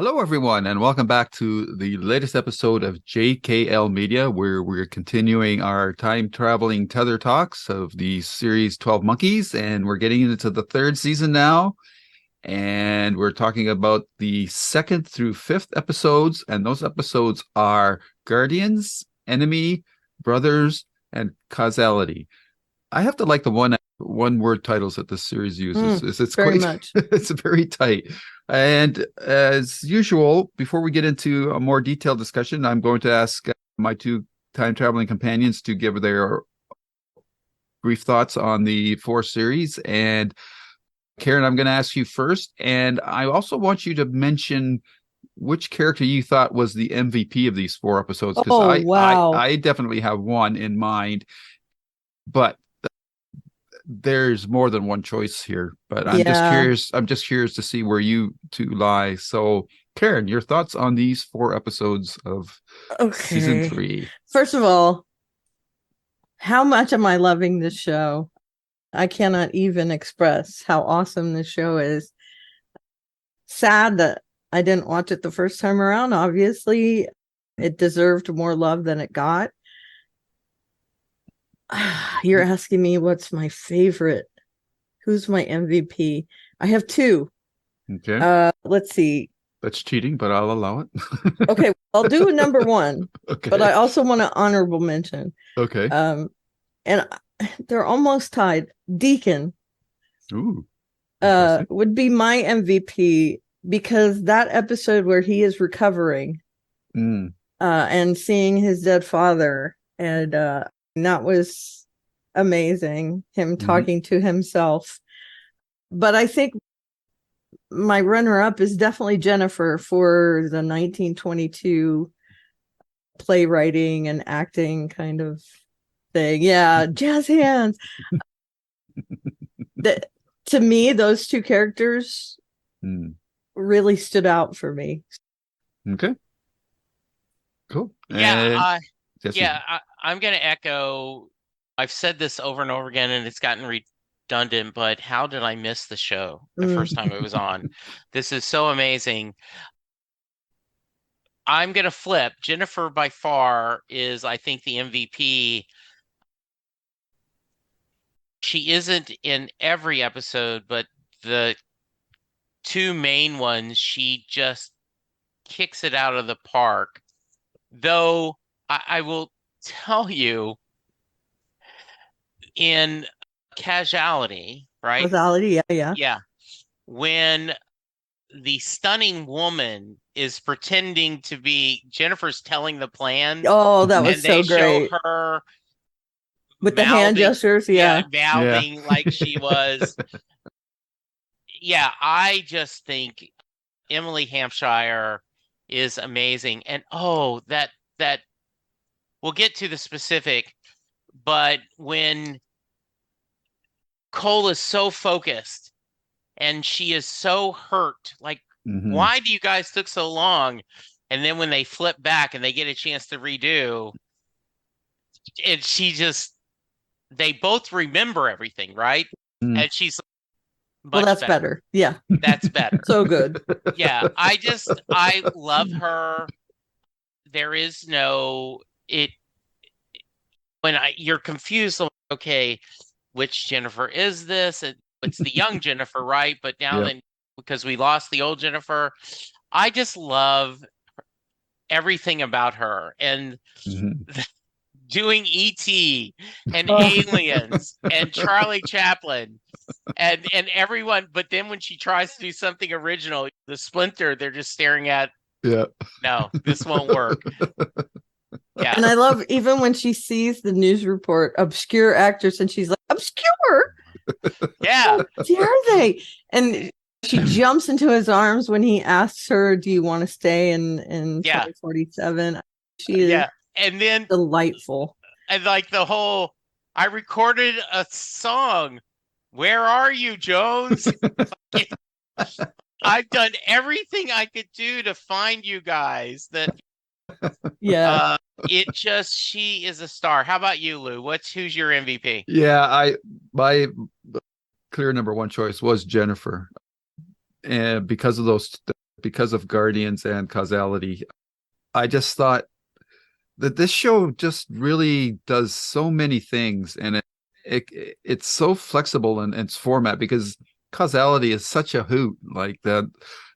Hello, everyone, and welcome back to the latest episode of JKL Media, where we're continuing our time-traveling tether talks of the series 12 Monkeys, and we're getting into the third season now, and we're talking about the second through fifth episodes, and those episodes are Guardians, Enemy, Brothers, and Causality. I have to like the one-word titles that this series uses. It's very quite much. It's very tight. And as usual, before we get into a more detailed discussion, I'm going to ask my two time-traveling companions to give their brief thoughts on the four series. And Karen, I'm going to ask you first. And I also want you to mention which character you thought was the MVP of these four episodes, because Oh, wow. I definitely have one in mind, but there's more than one choice here, but I'm just curious to see where you two lie. So Karen, your thoughts on these four episodes of season 3? First of all, how much am I loving this show? I cannot even express how awesome this show is. Sad that I didn't watch it the first time around. Obviously, it deserved more love than it got. You're asking me what's my favorite. Who's my MVP? I have two. Okay. Let's see. That's cheating, but I'll allow it. Okay, I'll do a number one. Okay. But I also want to honorable mention. Okay. And they're almost tied. Deacon. Ooh. Would be my MVP because that episode where he is recovering and seeing his dead father, and that was amazing, him talking to himself. But I think my runner-up is definitely Jennifer for the 1922 playwriting and acting kind of thing. Yeah, jazz hands. To me, those two characters really stood out for me. Okay. Cool. Yeah, I'm going to echo. I've said this over and over again, and it's gotten redundant, but how did I miss the show the first time it was on? This is so amazing. I'm going to flip. Jennifer, by far, is, I think, the MVP. She isn't in every episode, but the two main ones, she just kicks it out of the park. Though I will tell you, in Casualty, right? Causality, yeah. Yeah. When the stunning woman is pretending to be Jennifer's telling the plan. Oh, that was so great. They show her with the hand gestures, mouthing like she was. Yeah, I just think Emily Hampshire is amazing. And that we'll get to the specific, but when Cole is so focused and she is so hurt, like, why do you guys took so long? And then when they flip back and they get a chance to redo, and they both remember everything, right? And she's well, that's better. Yeah. That's better. So good. Yeah. I love her. There is when you're confused, okay, which Jennifer is this? It's the young Jennifer, right? But now then, because we lost the old Jennifer, I just love everything about her. And doing E.T. and Aliens and Charlie Chaplin and everyone. But then when she tries to do something original, the Splinter, they're just staring at, no, this won't work. Yeah. And I love even when she sees the news report, obscure actors, and she's like, obscure? Yeah. Who are they? And she jumps into his arms when he asks her, do you want to stay in 2047? She is and then delightful. And like I recorded a song. Where are you, Jones? I've done everything I could do to find you guys. She is a star. How about you, Lou? Who's your MVP? Yeah, my clear number one choice was Jennifer, and because of those because of Guardians and Causality. I just thought that this show just really does so many things, and it's so flexible in its format, because Causality is such a hoot. Like the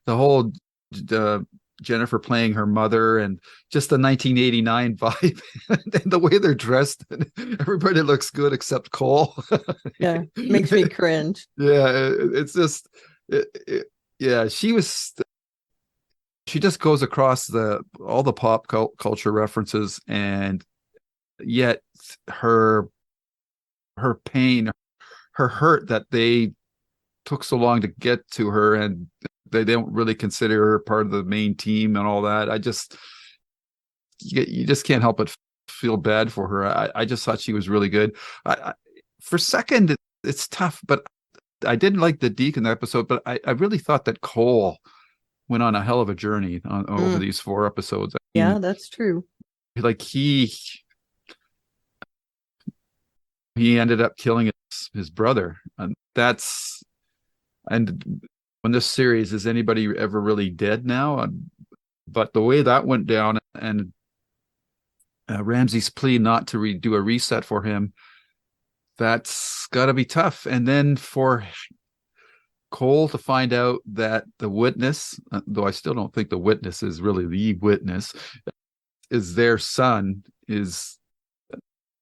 whole Jennifer playing her mother, and just the 1989 vibe, and the way they're dressed. Everybody looks good except Cole. Yeah, makes me cringe. Yeah, it's just, yeah, she just goes across all the pop culture references, and yet her pain, her hurt that they took so long to get to her, and they don't really consider her part of the main team and all that. You just can't help but feel bad for her. I just thought she was really good. For second, it's tough, but I didn't like the Deacon episode, but I really thought that Cole went on a hell of a journey over these 4 episodes. Yeah, that's true. Like he ended up killing his brother, and when this series, is anybody ever really dead now? But the way that went down, and Ramsey's plea not to do a reset for him, that's got to be tough. And then for Cole to find out that the witness, though I still don't think the witness is really the witness, is their son,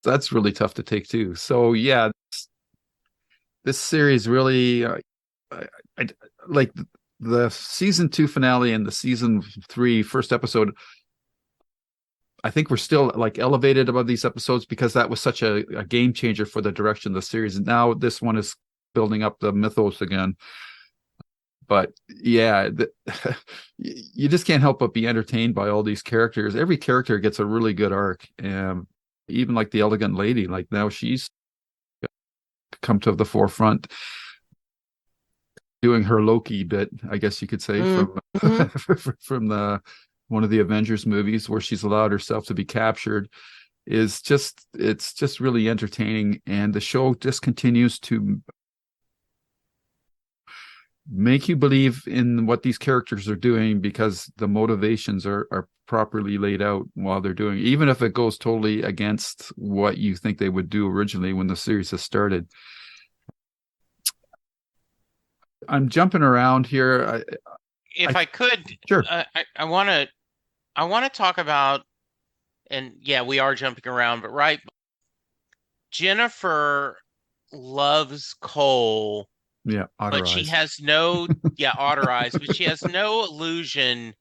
that's really tough to take too. So yeah, this series really, I like the season 2 finale and the season 3 first episode. I think we're still like elevated above these episodes, because that was such a game changer for the direction of the series. And now this one is building up the mythos again. But yeah, you just can't help but be entertained by all these characters. Every character gets a really good arc. Even like the elegant lady, like now she's come to the forefront, doing her Loki bit, I guess you could say, from the one of the Avengers movies, where she's allowed herself to be captured. It's just really entertaining, and the show just continues to make you believe in what these characters are doing, because the motivations are properly laid out while they're doing, even if it goes totally against what you think they would do originally when the series has started. I'm jumping around here. If I could, sure. I want to talk about, and yeah, we are jumping around, but right, Jennifer loves Cole. Yeah, but she has no, otter eyes, but she has no illusion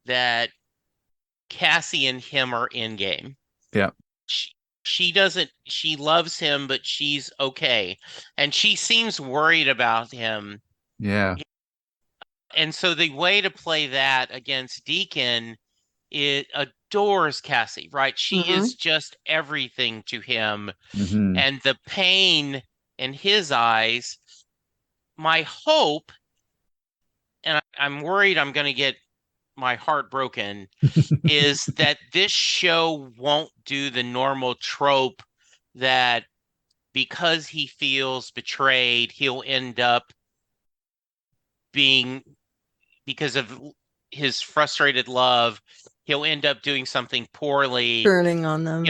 that Cassie and him are in game. Yeah. She doesn't, she loves him, but she's okay. And she seems worried about him. Yeah. And so the way to play that against Deacon, it adores Cassie, right? She is just everything to him. And the pain in his eyes, my hope, and I'm worried I'm going to get my heart broken, is that this show won't do the normal trope that because he feels betrayed, he'll end up being, because of his frustrated love, he'll end up doing something poorly. Turning on them.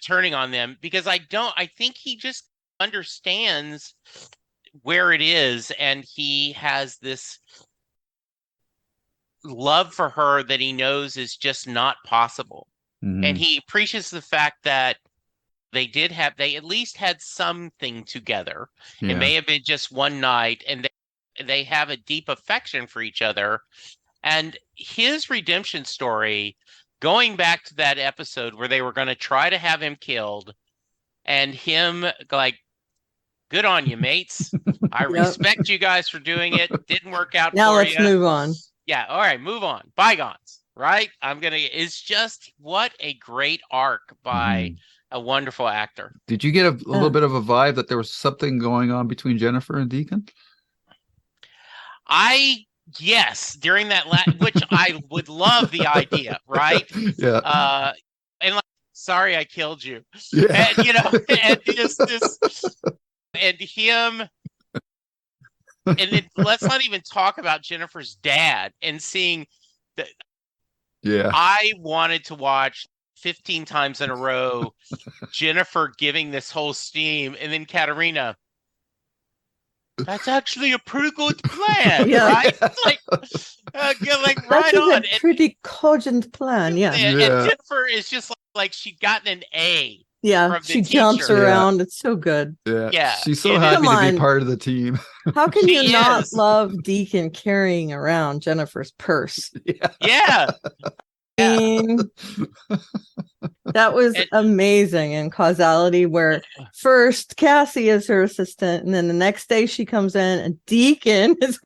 Turning on them. Because I think he just understands where it is, and he has this love for her that he knows is just not possible. And he appreciates the fact that they at least had something together. It may have been just one night, and they have a deep affection for each other. And his redemption story, going back to that episode where they were going to try to have him killed, and him like, good on you, mates. I respect you guys for doing it. Didn't work out now for let's you. Move on. Yeah, all right, move on. Bygones, right? It's just, what a great arc by a wonderful actor. Did you get a little bit of a vibe that there was something going on between Jennifer and Deacon? Yes, during that which I would love the idea, right? Yeah. And like, sorry I killed you. Yeah. And and this and him And then let's not even talk about Jennifer's dad and seeing that. Yeah. I wanted to watch 15 times in a row Jennifer giving this whole steam, and then Katerina, that's actually a pretty good plan, right? Like right on. A pretty cogent plan, yeah. And Jennifer is just like she'd gotten an A. Yeah, she jumps around. It's so good. Yeah. She's so happy to be part of the team. How can you not love Deacon carrying around Jennifer's purse? Yeah. That was amazing in Causality, where first Cassie is her assistant, and then the next day she comes in and Deacon is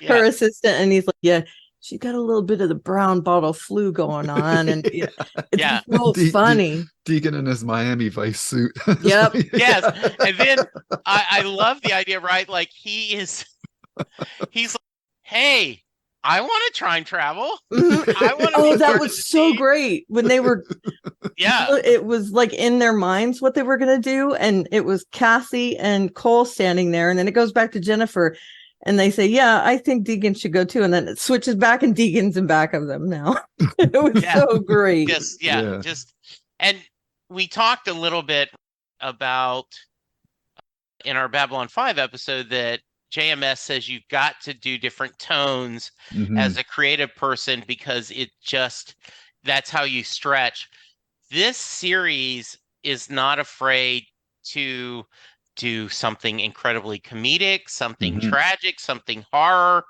her assistant, and he's like, yeah, she got a little bit of the brown bottle flu going on, and it's so funny. Deacon in his Miami Vice suit. Yep. Yes. And then I love the idea, right? Like he's like, hey, I want to time travel. I want to that was so great when they were it was like in their minds what they were going to do, and it was Cassie and Cole standing there, and then it goes back to Jennifer and they say, yeah, I think Deacon should go too, and then it switches back and Deacon's in back of them now. It was so great. Just and we talked a little bit about in our Babylon 5 episode that JMS says you've got to do different tones as a creative person because that's how you stretch. This series is not afraid to do something incredibly comedic, something tragic, something horror.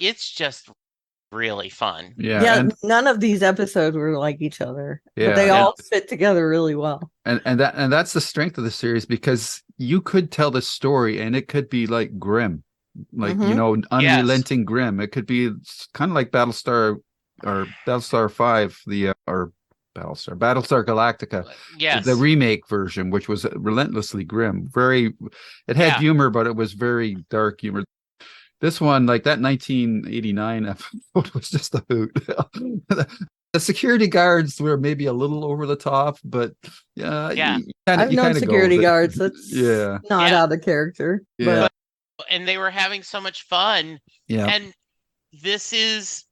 It's just really fun. Yeah. None of these episodes were like each other, but they all fit together really well. And that's the strength of the series, because you could tell the story and it could be like grim, like unrelenting grim. It could be kind of like Battlestar 5, or Battlestar Galactica, the remake version, which was relentlessly grim. It had humor, but it was very dark humor. This one, like that 1989 episode, was just a hoot. The security guards were maybe a little over the top, but I've known security guards. That's not out of character. Yeah, and they were having so much fun. Yeah, and it's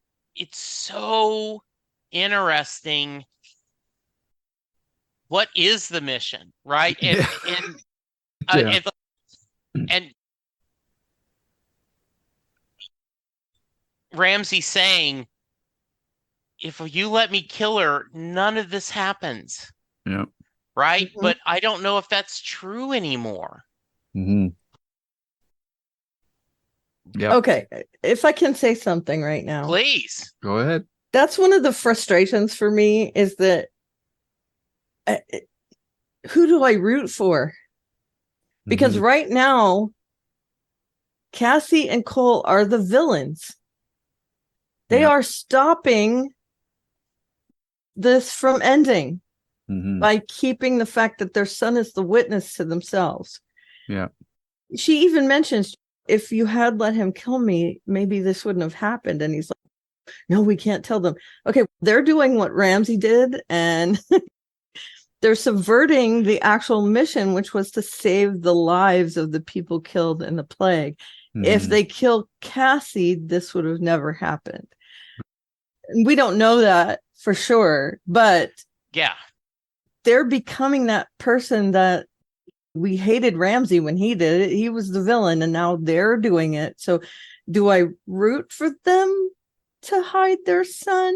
so interesting. What is the mission, right? And Ramse saying, if you let me kill her, none of this happens. Yeah. Right? But I don't know if that's true anymore. Yeah. Okay. If I can say something right now. Please. Go ahead. That's one of the frustrations for me, is that who do I root for? Because right now, Cassie and Cole are the villains. They are stopping this from ending by keeping the fact that their son is the witness to themselves. Yeah. She even mentions, if you had let him kill me, maybe this wouldn't have happened. And he's like, no, we can't tell them. Okay, they're doing what Ramse did, and they're subverting the actual mission, which was to save the lives of the people killed in the plague. If they kill Cassie, this would have never happened. We don't know that for sure, but they're becoming that person that we hated Ramse when he did it. He was the villain, and now they're doing it. So do I root for them to hide their son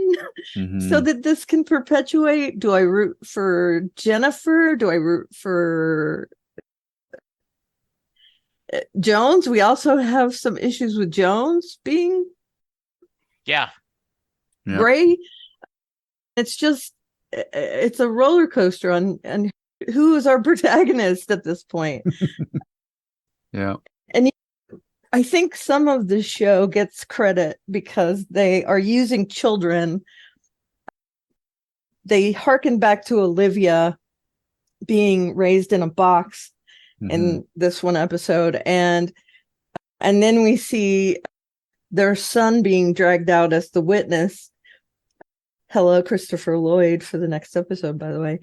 so that this can perpetuate? Do I root for Jennifer? Do I root for Jones? We also have some issues with Jones being Gray. It's just, it's a roller coaster on who is our protagonist at this point. And I think some of the show gets credit because they are using children. They harken back to Olivia being raised in a box in this one episode, and then we see their son being dragged out as the witness. Hello, Christopher Lloyd, for the next episode, by the way.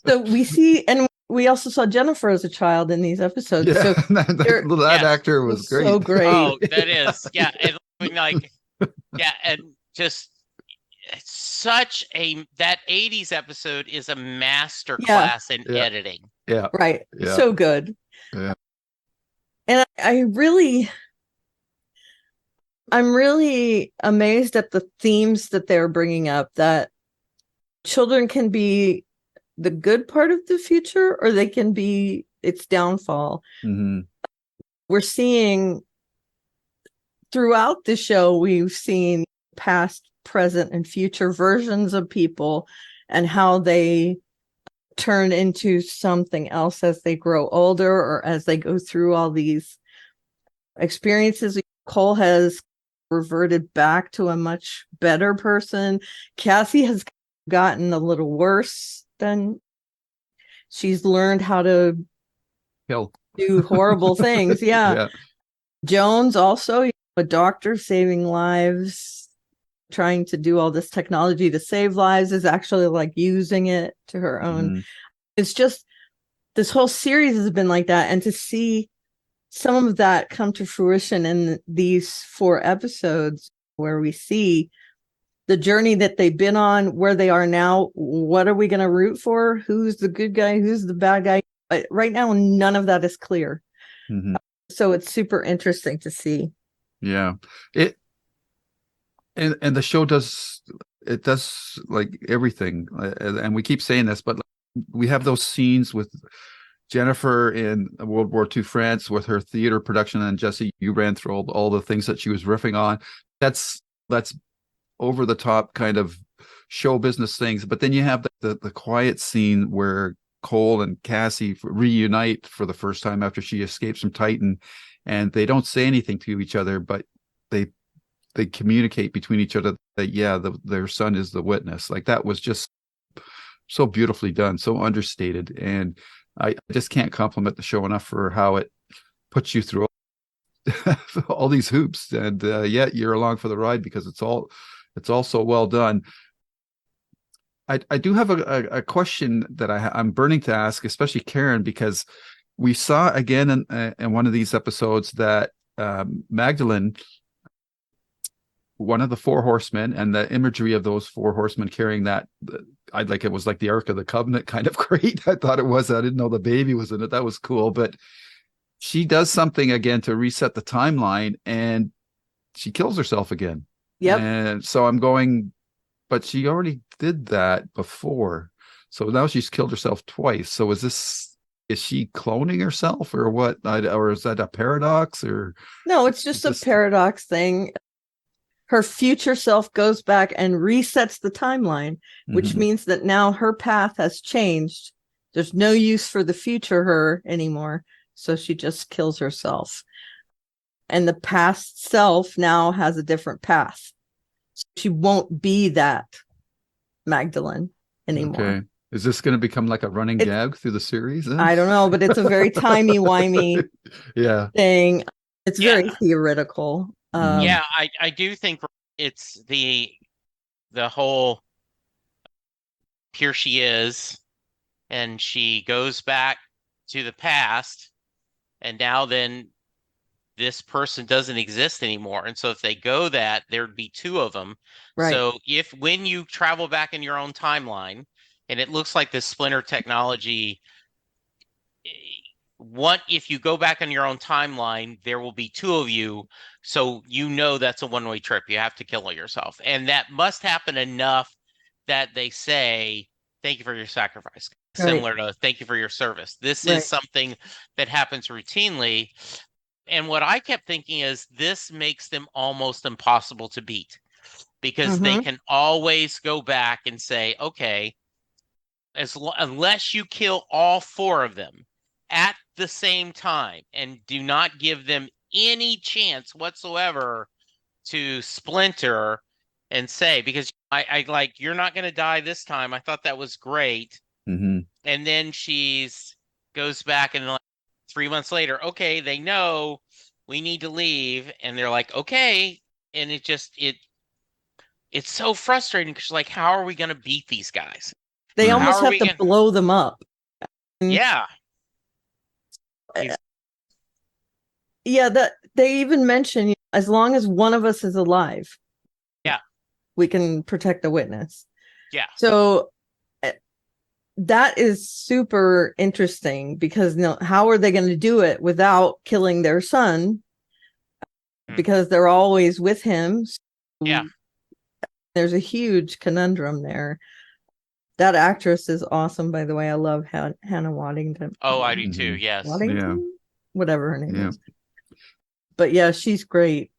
So we see, and we also saw Jennifer as a child in these episodes. Yeah, So that actor was great. So great. Oh, that is. Yeah. And like, yeah. And just such that 80s episode is a master class in editing. Yeah. Right. Yeah. So good. Yeah. And I'm really amazed at the themes that they're bringing up, that children can be the good part of the future, or they can be its downfall. Mm-hmm. We're seeing throughout the show, we've seen past, present, and future versions of people and how they turn into something else as they grow older or as they go through all these experiences. Cole has reverted back to a much better person. Cassie has gotten a little worse than she's learned how to kill, do horrible things. Yeah. Jones also, a doctor saving lives, trying to do all this technology to save lives, is actually like using it to her own. It's just, this whole series has been like that. And to see some of that come to fruition in these 4 episodes, where we see the journey that they've been on, where they are now, what are we going to root for? Who's the good guy? Who's the bad guy? Right now, none of that is clear. So it's super interesting to see. Yeah. And the show does like everything. And we keep saying this, but we have those scenes with Jennifer in World War II France with her theater production, and Jesse, you ran through all the things that she was riffing on. That's over the top kind of show business things. But then you have the quiet scene where Cole and Cassie reunite for the first time after she escapes from Titan, and they don't say anything to each other, but they communicate between each other that their son is the witness. Like, that was just so beautifully done, so understated, and I just can't compliment the show enough for how it puts you through all these hoops, and yet you're along for the ride because it's all so well done. I do have a question that I'm burning to ask, especially Karen, because we saw again in one of these episodes that Magdalene, one of the 4 horsemen, and the imagery of those 4 horsemen carrying that, it was like the Ark of the Covenant kind of great. I thought it was. I didn't know the baby was in it. That was cool. But she does something again to reset the timeline, and she kills herself again. Yep. And so I'm going, but she already did that before. So now she's killed herself twice. So is she cloning herself, or what? Or is that a paradox? Or no, it's just a paradox thing. Her future self goes back and resets the timeline, which means that now her path has changed. There's no use for the future her anymore. So she just kills herself. And the past self now has a different path. She won't be that Magdalene anymore. Okay. Is this going to become like a running gag through the series? I don't know, but it's a very timey-wimey thing. It's very theoretical. I do think it's the whole, here she is, and she goes back to the past, and now then this person doesn't exist anymore. And so if they go that, there'd be 2 of them. Right. So when you travel back in your own timeline, and it looks like this splinter technology, if you go back on your own timeline, there will be 2 of you. So that's a one-way trip. You have to kill yourself. And that must happen enough that they say, thank you for your sacrifice. Right. Similar to thank you for your service. This is something that happens routinely. And what I kept thinking is this makes them almost impossible to beat, because they can always go back and say, okay, unless you kill all 4 of them at the same time and do not give them any chance whatsoever to splinter and say, because I like, you're not going to die this time. I thought that was great. And then goes back and like 3 months later, okay, they know we need to leave, and they're like, okay, and it's so frustrating, because like, how are we going to beat these guys? They almost have to blow them up. Yeah. Yeah, that they even mention, as long as one of us is alive, yeah, we can protect the witness. Yeah. So that is super interesting, because how are they going to do it without killing their son? Because they're always with him. So yeah. There's a huge conundrum there. That actress is awesome, by the way. I love Hannah Waddington. Oh, I do too. Yes. Waddington? Yeah. Whatever her name is. But yeah, she's great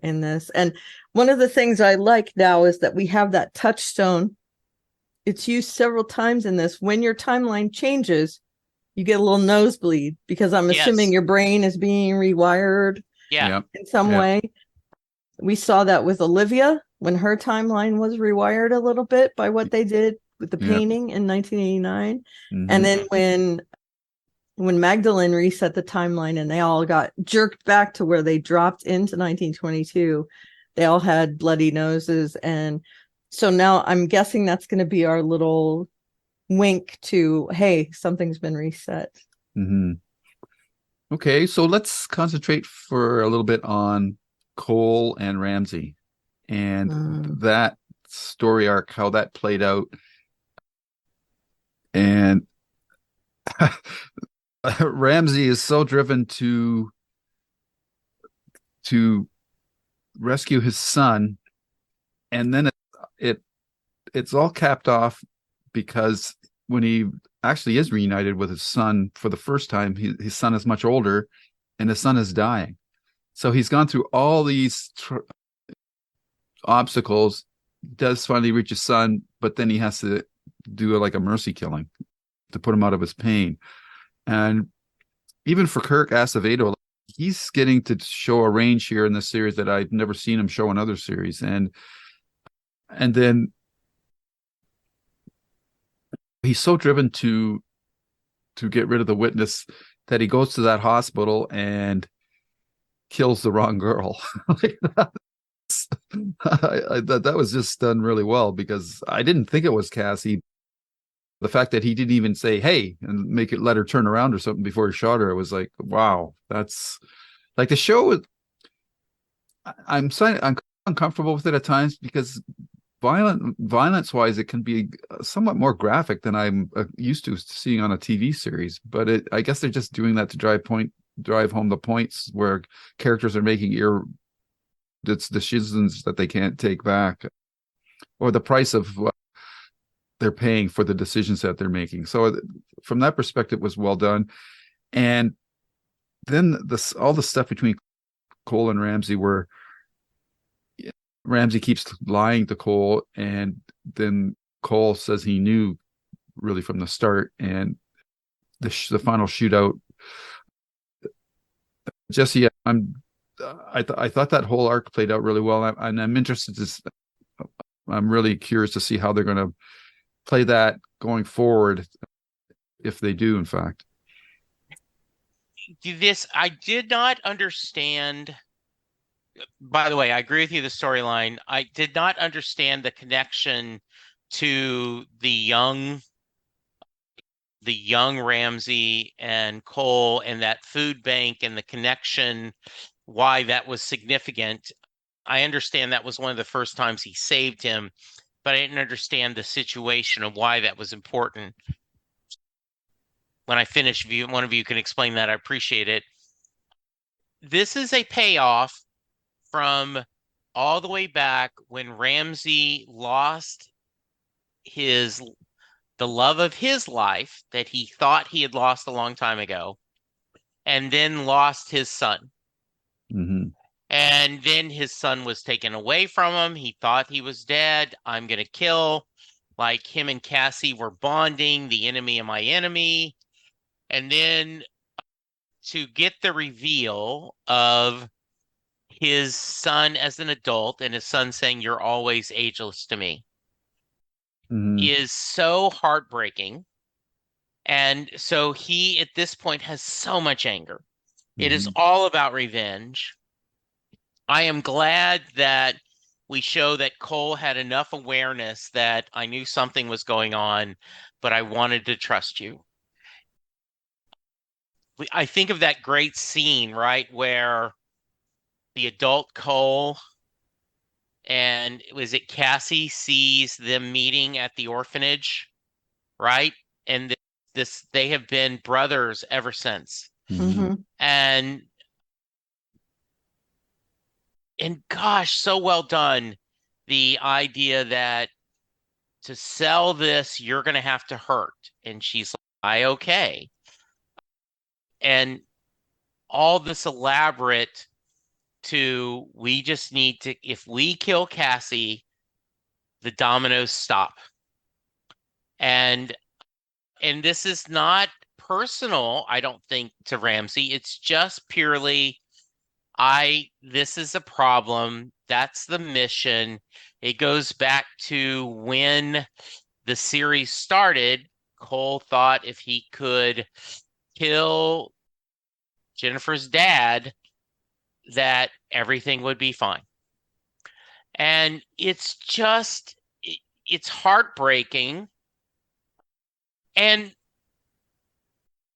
in this. And one of the things I like now is that we have that touchstone. It's used several times in this. When your timeline changes, you get a little nosebleed, because I'm assuming your brain is being rewired in some way. We saw that with Olivia when her timeline was rewired a little bit by what they did with the painting in 1989. And then when Magdalene reset the timeline and they all got jerked back to where they dropped into 1922, they all had bloody noses. And so now I'm guessing that's going to be our little wink to, hey, something's been reset. Okay, so let's concentrate for a little bit on Cole and Ramse and that story arc, how that played out. And Ramse is so driven to rescue his son, and then it's all capped off because when he actually is reunited with his son for the first time, his son is much older and his son is dying. So he's gone through all these obstacles, does finally reach his son, but then he has to do like a mercy killing to put him out of his pain. And even for Kirk Acevedo, he's getting to show a range here in this series that I've never seen him show in other series. And then he's so driven to get rid of the witness that he goes to that hospital and kills the wrong girl. That was just done really well, because I didn't think it was Cassie. The fact that he didn't even say, hey, and let her turn around or something before he shot her, it was like, wow, that's like the show. I'm uncomfortable with it at times, because violence wise, it can be somewhat more graphic than I'm used to seeing on a TV series. But I guess they're just doing that to drive home the points where characters are making it's decisions that they can't take back, or the price of what they're paying for the decisions that they're making. So from that perspective, it was well done. And then all the stuff between Cole and Ramse, where Ramse keeps lying to Cole, and then Cole says he knew really from the start, and the final shootout. Jesse, I thought that whole arc played out really well, and I'm interested I'm really curious to see how they're going to play that going forward, if they do, in fact. I did not understand. By the way, I agree with you, the storyline. I did not understand the connection to the young Ramse and Cole and that food bank, and the connection, why that was significant. I understand that was one of the first times he saved him, but I didn't understand the situation of why that was important. When I finish, if one of you can explain that, I appreciate it. This is a payoff from all the way back when Ramse lost the love of his life that he thought he had lost a long time ago, and then lost his son. And then his son was taken away from him. He thought he was dead. I'm going to kill. Like, him and Cassie were bonding, the enemy of my enemy. And then to get the reveal of his son as an adult, and his son saying, "You're always ageless to me," is so heartbreaking. And so he, at this point, has so much anger. It is all about revenge. I am glad that we show that Cole had enough awareness that I knew something was going on, but I wanted to trust you. I think of that great scene, right, where the adult Cole and was it Cassie sees them meeting at the orphanage, right? And this they have been brothers ever since. Mm-hmm. And gosh, so well done. The idea that to sell this, you're going to have to hurt. And she's like, okay. And all this elaborate we just need to, if we kill Cassie, the dominoes stop. And this is not personal, I don't think, to Ramse. It's just purely, this is a problem. That's the mission. It goes back to when the series started. Cole thought if he could kill Jennifer's dad, that everything would be fine. And it's heartbreaking. And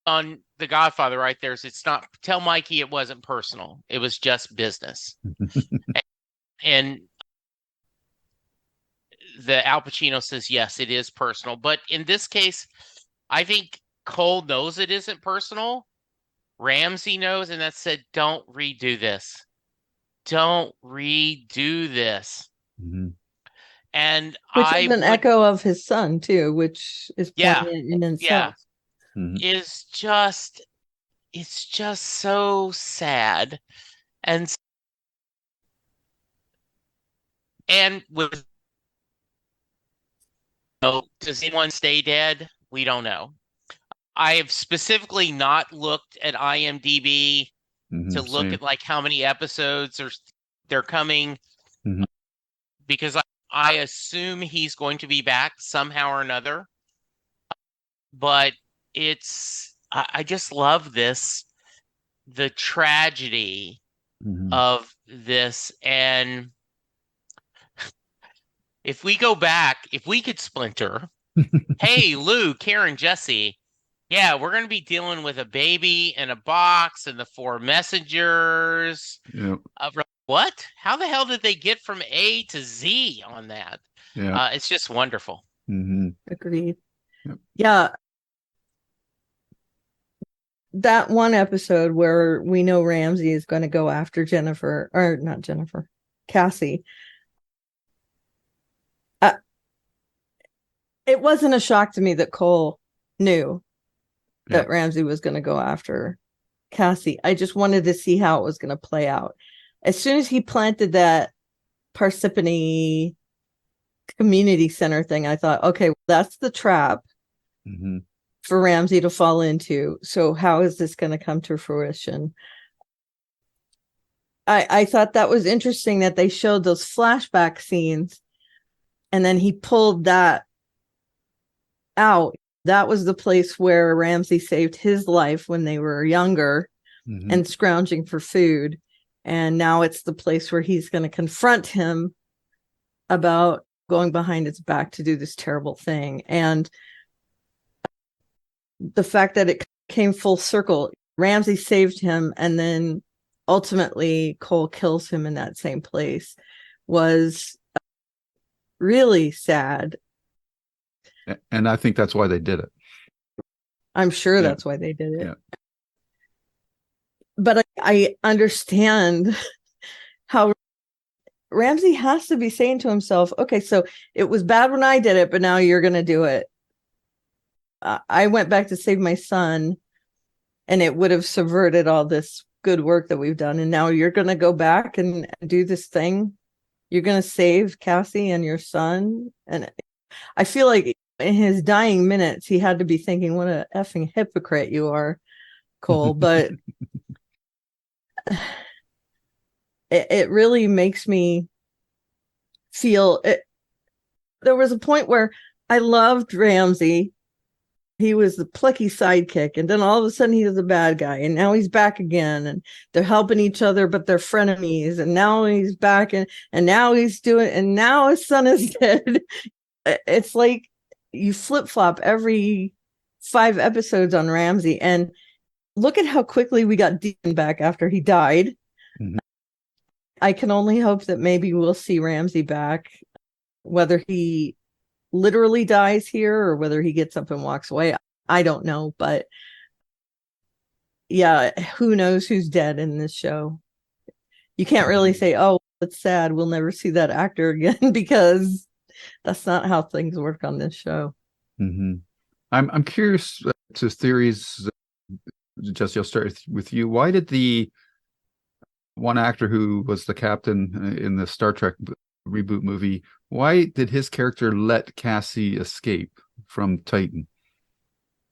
on The Godfather, right, it's not, tell Mikey it wasn't personal. It was just business. and the Al Pacino says, yes, it is personal. But in this case, I think Cole knows it isn't personal. Ramse knows, and that said, don't redo this. Don't redo this. Mm-hmm. And which is an echo of his son too, which is poignant in itself. Yeah. Mm-hmm. It's just so sad. And with does anyone stay dead? We don't know. I have specifically not looked at IMDb to look at like how many episodes they're coming, because I assume he's going to be back somehow or another. But I just love the tragedy of this. And if we go back, if we could splinter, hey, Lou, Karen, Jesse, yeah, we're going to be dealing with a baby in a box and the 4 messengers. Yep. What? How the hell did they get from A to Z on that? Yeah. It's just wonderful. Mm-hmm. Agreed. Yep. Yeah. That one episode where we know Ramse is going to go after Cassie. It wasn't a shock to me that Cole knew that Ramse was going to go after Cassie. I just wanted to see how it was going to play out. As soon as he planted that Parsippany community center thing, I thought, okay, well, that's the trap for Ramse to fall into. So how is this going to come to fruition? I thought that was interesting that they showed those flashback scenes and then he pulled that out. That was the place where Ramse saved his life when they were younger and scrounging for food. And now it's the place where he's going to confront him about going behind his back to do this terrible thing. And the fact that it came full circle, Ramse saved him, and then ultimately Cole kills him in that same place, was really sad. And I think that's why they did it. I'm sure that's why they did it. Yeah. But I understand how Ramse has to be saying to himself, okay, so it was bad when I did it, but now you're going to do it. I went back to save my son, and it would have subverted all this good work that we've done. And now you're going to go back and do this thing. You're going to save Cassie and your son. And I feel like in his dying minutes, he had to be thinking, what a effing hypocrite you are, Cole. But it really makes me feel it. There was a point where I loved Ramse. He was the plucky sidekick, and then all of a sudden he was a bad guy, and now he's back again, and they're helping each other, but they're frenemies, and now he's back, and now he's doing, and now his son is dead. It's like you flip-flop every 5 episodes on Ramse, and look at how quickly we got Deacon back after he died. Mm-hmm. I can only hope that maybe we'll see Ramse back, whether he literally dies here or whether he gets up and walks away. I don't know, but yeah, who knows who's dead in this show. You can't really say, oh, it's sad, we'll never see that actor again, because that's not how things work on this show. Mm-hmm. I'm curious to theories. Jesse, I'll start with you. Why did the one actor who was the captain in the Star Trek reboot movie, why did his character let Cassie escape from Titan?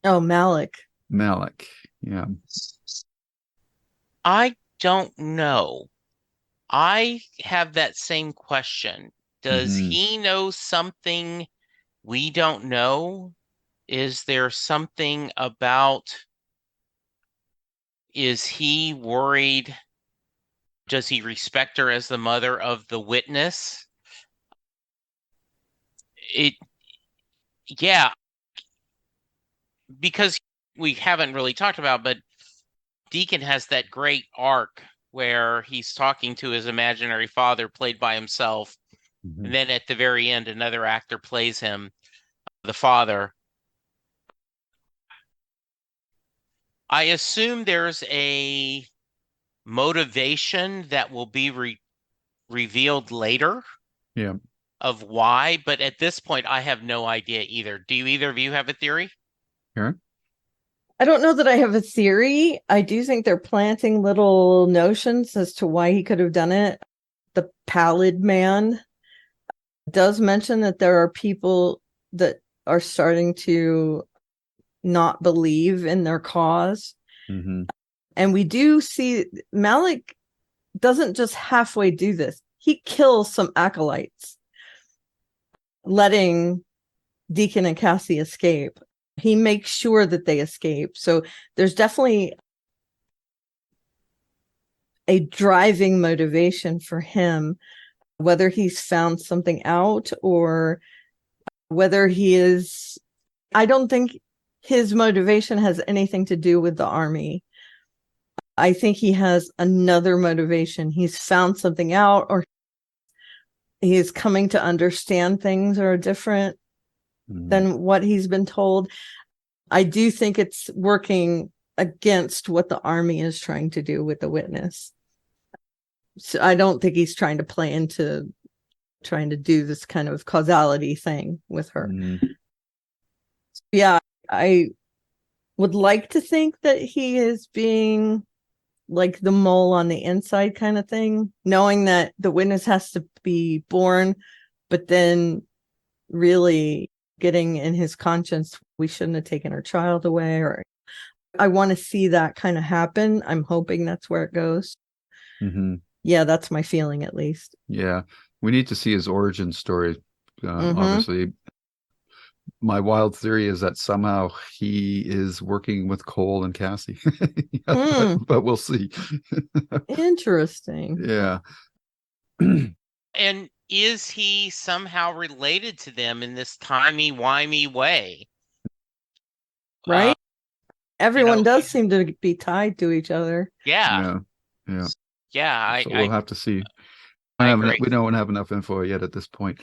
Oh, Malik, yeah. I don't know. I have that same question. Does he know something we don't know? Is there something about, is he worried? Does he respect her as the mother of the witness? Yeah, because we haven't really talked about, but Deacon has that great arc where he's talking to his imaginary father played by himself. Mm-hmm. And then at the very end, another actor plays him, the father. I assume there's a motivation that will be revealed later. Yeah. Of why, but at this point, I have no idea either. Do either of you have a theory? Karen? I don't know that I have a theory. I do think they're planting little notions as to why he could have done it. The pallid man does mention that there are people that are starting to not believe in their cause. Mm-hmm. And we do see Malik doesn't just halfway do this. He kills some acolytes, letting Deacon and Cassie escape. He makes sure that they escape. So there's definitely a driving motivation for him, whether he's found something out or whether he is. I don't think his motivation has anything to do with the army. I think he has another motivation. He's found something out, or he's coming to understand things are different than what he's been told. I do think it's working against what the army is trying to do with the witness. So I don't think he's trying to play into trying to do this kind of causality thing with her. Yeah, I would like to think that he is being like the mole on the inside kind of thing, knowing that the witness has to be born, but then really getting in his conscience, we shouldn't have taken her child away. Or I want to see that kind of happen. I'm hoping that's where it goes. Mm-hmm. Yeah, that's my feeling, at least. Yeah, we need to see his origin story. Obviously, my wild theory is that somehow he is working with Cole and Cassie. but we'll see. Interesting. Yeah. And is he somehow related to them in this timey-wimey way? Right? Everyone does seem to be tied to each other. Yeah. So we'll have to see. We don't have enough info yet at this point.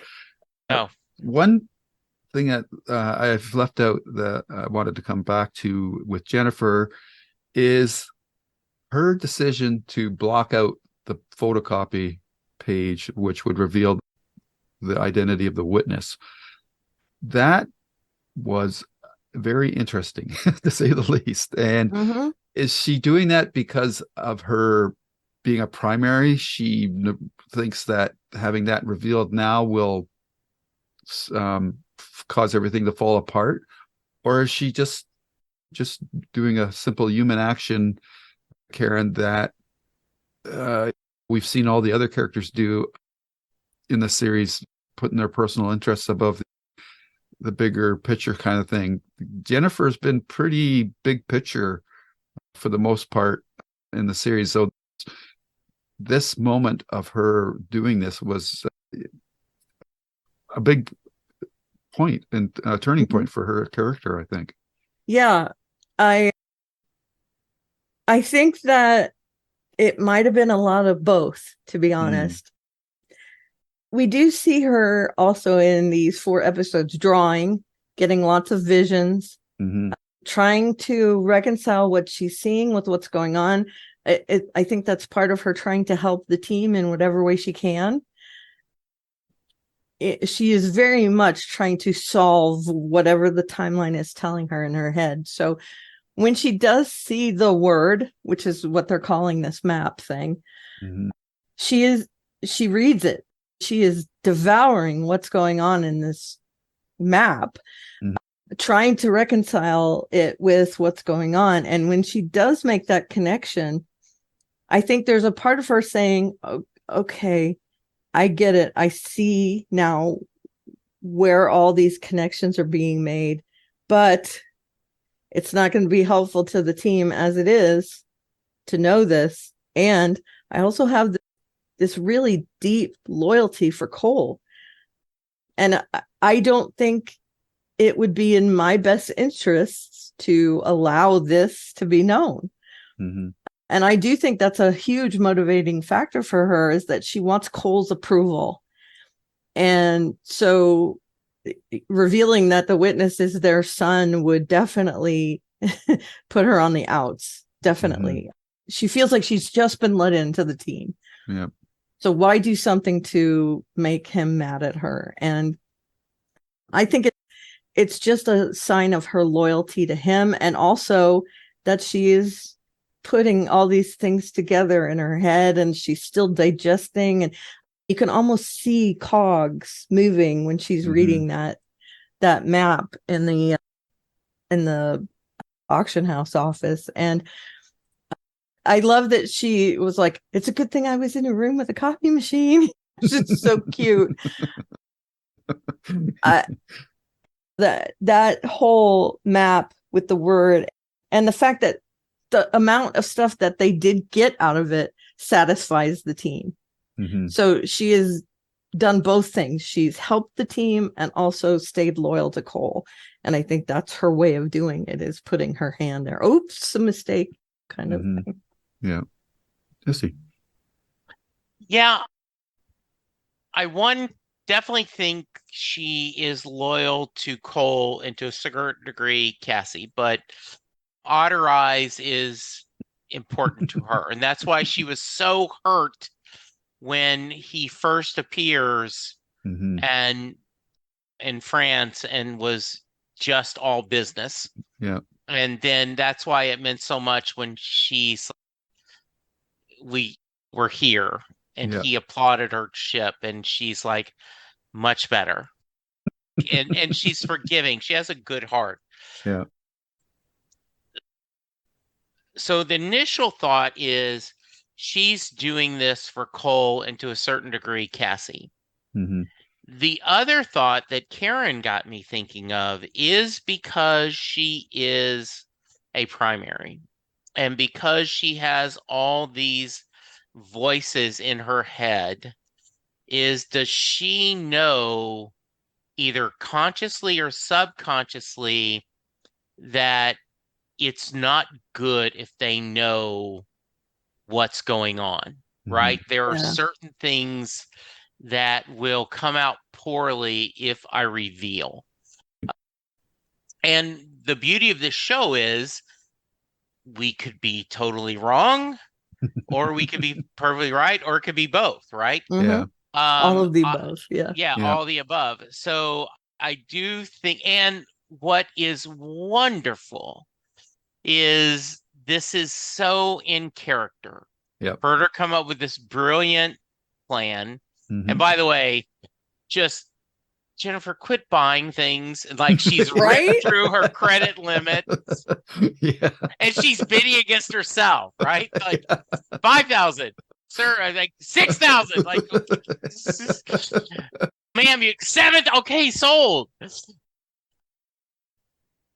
No. One thing that I've left out that I wanted to come back to with Jennifer is her decision to block out the photocopy page, which would reveal the identity of the witness. That was very interesting, to say the least. And is she doing that because of her being a primary? She thinks that having that revealed now will cause everything to fall apart, or is she just doing a simple human action, Karen, that we've seen all the other characters do in the series, putting their personal interests above the bigger picture kind of thing? Jennifer's been pretty big picture for the most part in the series, so this moment of her doing this was a big point and a turning point for her character, I think. Yeah, I I think that it might have been a lot of both, to be honest. We do see her also in these 4 episodes drawing, getting lots of visions, trying to reconcile what she's seeing with what's going on. I think that's part of her trying to help the team in whatever way she can. She is very much trying to solve whatever the timeline is telling her in her head. So when she does see the word, which is what they're calling this map thing, she reads it. She is devouring what's going on in this map, trying to reconcile it with what's going on. And when she does make that connection, I think there's a part of her saying, oh, okay, I get it. I see now where all these connections are being made, but it's not going to be helpful to the team as it is to know this. And I also have this really deep loyalty for Cole. And I don't think it would be in my best interests to allow this to be known. And I do think that's a huge motivating factor for her, is that she wants Cole's approval. And so revealing that the witness is their son would definitely put her on the outs. Definitely. She feels like she's just been let into the team. Yeah. So why do something to make him mad at her? And I think it's just a sign of her loyalty to him, and also that she is putting all these things together in her head, and she's still digesting, and you can almost see cogs moving when she's reading that map in the auction house office. And I love that she was like, it's a good thing I was in a room with a coffee machine. It's just so cute. That whole map with the word, and the fact that the amount of stuff that they did get out of it satisfies the team. So she has done both things. She's helped the team and also stayed loyal to Cole. And I think that's her way of doing it, is putting her hand there. Oops, a mistake kind of thing. Yeah. Jesse. Yeah. I definitely think she is loyal to Cole and to a certain degree Cassie, but Otter Eyes is important to her. And that's why she was so hurt when he first appears and in France and was just all business. Yeah. And then that's why it meant so much when we were here and he applauded her ship, and she's like, much better. and she's forgiving. She has a good heart. Yeah. So the initial thought is she's doing this for Cole and to a certain degree Cassie. The other thought that Karen got me thinking of is because she is a primary, and because she has all these voices in her head, does she know, either consciously or subconsciously, that it's not good if they know what's going on, right? There are certain things that will come out poorly if I reveal. And the beauty of this show is we could be totally wrong, or we could be perfectly right, or it could be both, right? Yeah. All of the above. Yeah, all the above. So I do think, and what is wonderful is this is so in character. For her to come up with this brilliant plan. And by the way, just Jennifer, quit buying things like she's right through her credit limit. And she's bidding against herself, right? Like 5,000, sir, like 6,000, like, ma'am, you 7, okay, sold.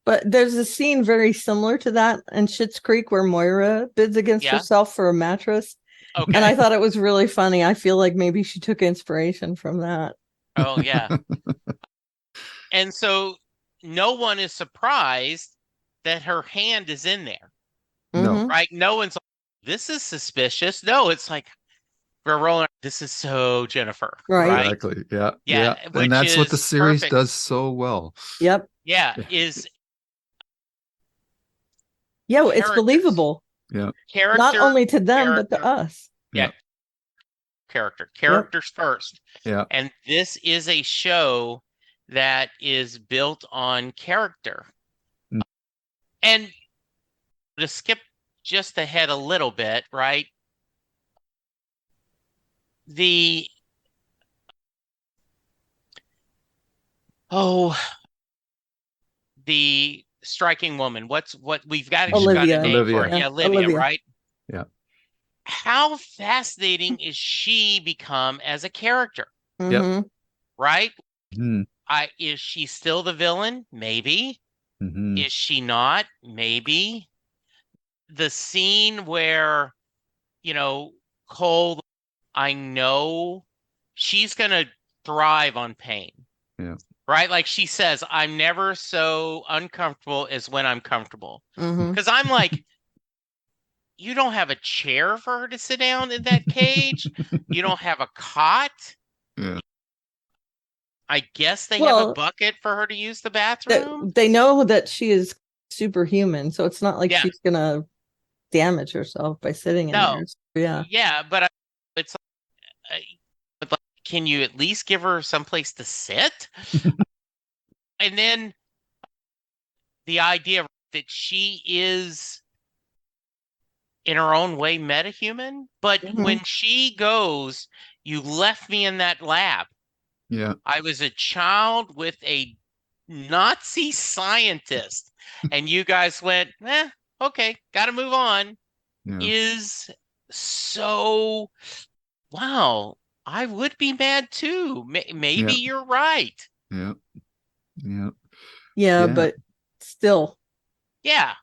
But there's a scene very similar to that in Schitt's Creek where Moira bids against herself for a mattress. Okay. And I thought it was really funny. I feel like maybe she took inspiration from that. Oh, yeah. And so no one is surprised that her hand is in there. No. Right? No one's like, this is suspicious. No, it's like we're rolling. This is so Jennifer. Right. Exactly. Yeah. Yeah. And Which that's what the is series perfect. does so well. Yep. Yeah. Yeah. Is Yeah, it's characters. believable. Yeah. Not Character. only to them, but to Character. us. Yeah. Yep. Characters first. Yeah. And this is a show that is built on character. Mm. And to skip just ahead a little bit, right? The the striking woman. What we've got to got a Olivia. name for it. Olivia. Yeah, Yeah, Olivia, Olivia. right? Yeah. How fascinating is she become as a character, Mhm. right? Mhm. Is she still the villain? Maybe. Mhm. Is she not? Maybe. The scene where, Cole, I know she's gonna thrive on pain. Yeah. Right? Like she says, I'm never so uncomfortable as when I'm comfortable. Mhm. Because I'm like, you don't have a chair for her to sit down in that cage. You don't have a cot. Yeah. I guess they have a bucket for her to use the bathroom. They know that she is superhuman, so it's not like Yeah. she's gonna damage herself by sitting in No. there. So, yeah. Yeah, but it's like, can you at least give her someplace to sit? And then the idea that she is in her own way metahuman, but Mhm. when she goes, you left me in that lab. Yeah. I was a child with a Nazi scientist, and you guys went, okay, got to move on. Yeah. Is so, wow, I would be mad too. Maybe you're right. Yeah. Yeah. Yeah, but still. Yeah.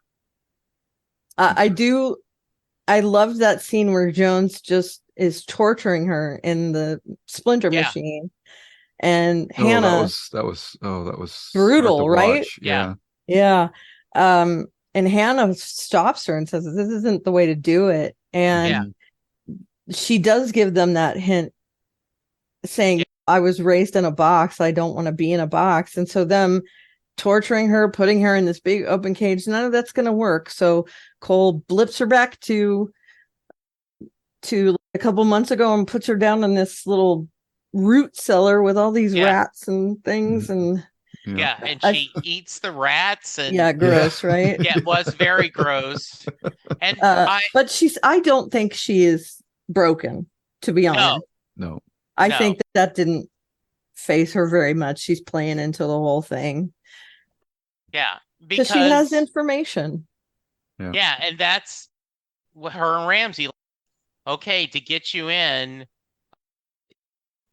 I love that scene where Jones just is torturing her in the splinter machine. And Hannah, that was brutal, right? Yeah. Yeah. And Hannah stops her and says, this isn't the way to do it. And she does give them that hint saying, I was raised in a box. I don't want to be in a box. And so them torturing her, putting her in this big open cage, none of that's going to work. So Cole blips her back to a couple months ago and puts her down in this little root cellar with all these rats and things. And and she eats the rats. And gross, right? Yeah, it was very gross. And but I don't think she is broken, to be honest. No. I think that didn't phase her very much. She's playing into the whole thing. Yeah, because she has information. Yeah, and that's what her and Ramsey. Okay, to get you in,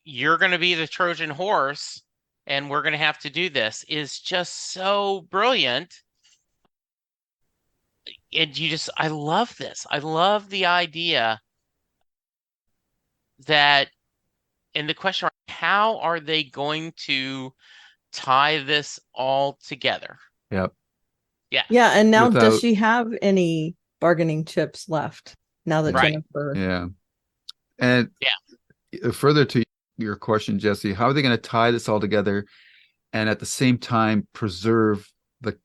you're going to be the Trojan horse, and we're going to have to do this. Is just so brilliant. And I love this. I love the idea that, and the question, how are they going to tie this all together? Yep. Yeah. And now, does she have any bargaining chips left now that Jennifer? Yeah. And further to your question, Jesse, how are they going to tie this all together and at the same time preserve the